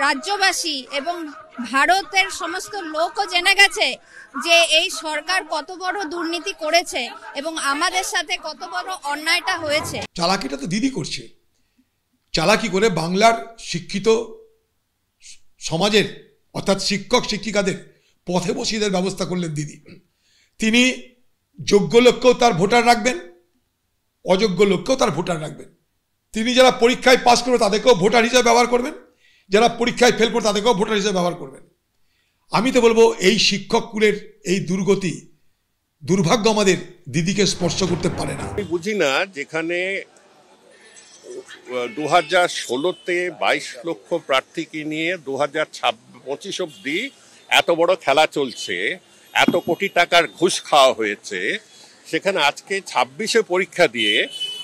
রাজ্যবাসী এবং ভারতের সমস্ত লোকও জেনে গেছে যে এই সরকার কত বড় দুর্নীতি করেছে এবং আমাদের সাথে কত বড় অন্যায়টা হয়েছে। চালাকিটা তো দিদি করছে, চালাকি করে বাংলার শিক্ষিত সমাজের অর্থাৎ শিক্ষক শিক্ষিকাদের পথে বসিয়ে দেওয়ার ব্যবস্থা করলেন দিদি। তিনি যোগ্য লোককেও তার ভোটার রাখবেন, অযোগ্য লোককেও তার ভোটার রাখবেন। তিনি যারা পরীক্ষায় পাস করবে তাদেরকেও ভোটার হিসেবে ব্যবহার করবেন, যারা পরীক্ষায় ফেল করবে তাদেরকেও ভোটার হিসেবে ব্যবহার করবেন। আমি তো বলবো এই শিক্ষক কুলের এই দুর্গতি, দুর্ভাগ্য আমাদের দিদিকে স্পর্শ করতে পারে না। আমি বুঝি না, যেখানে 2016-তে 22 লক্ষ প্রার্থীকে নিয়ে 2025 অব্দি এত বড় খেলা চলছে, এত কোটি টাকার ঘুষ খাওয়া হয়েছে, সেখানে আজকে 26-এ পরীক্ষা দিয়ে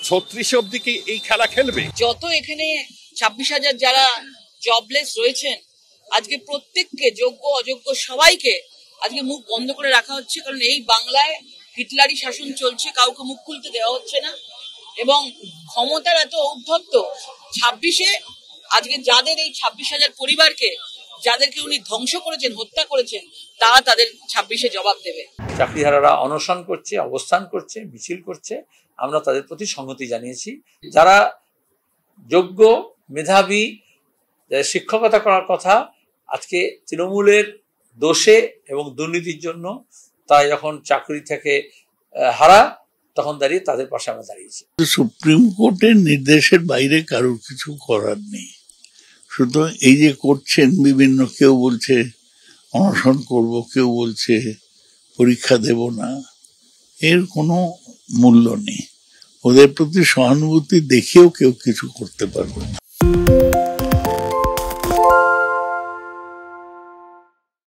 36 অব্দি কি এই খেলা খেলবে? যত এখানে 26,000 যারা জবলেস রয়েছেন, আজকে প্রত্যেককে যোগ্য অযোগ্য সবাইকে আজকে মুখ বন্ধ করে রাখা হচ্ছে, কারণ এই বাংলায় হিটলারি শাসন চলছে, কাউকে মুখ খুলতে দেওয়া হচ্ছে না এবং ক্ষমতার এত ঔদ্ধত্য। 26-এ আজকে যাদের এই 26,000 পরিবারকে যাদেরকে উনি ধ্বংস করেছেন, হত্যা করেছেন, তারা তাদের 26-এ জবাব দেবে। চাকরিহারারা অনশন করছে, অবস্থান করছে, মিছিল করছে, আমরা তাদের প্রতি সংহতি জানিয়েছি। যারা যোগ্য মেধাবী শিক্ষকতা করার কথা আজকে তৃণমূলের দোষে এবং দুর্নীতির জন্য তাই যখন চাকরি থেকে হারা, তখন দাঁড়িয়ে তাদের পাশে আমরা দাঁড়িয়েছি। সুপ্রিম কোর্টের নির্দেশের বাইরে কারোর কিছু করার নেই। সুতরাং এই যে করছেন বিভিন্ন, কেউ বলছে অনশন করব, কেউ বলছে পরীক্ষা দেব না, এর কোনো মূল্য নেই। ওদের প্রতি সহানুভূতি দেখেও কেউ কিছু করতে পারবে না।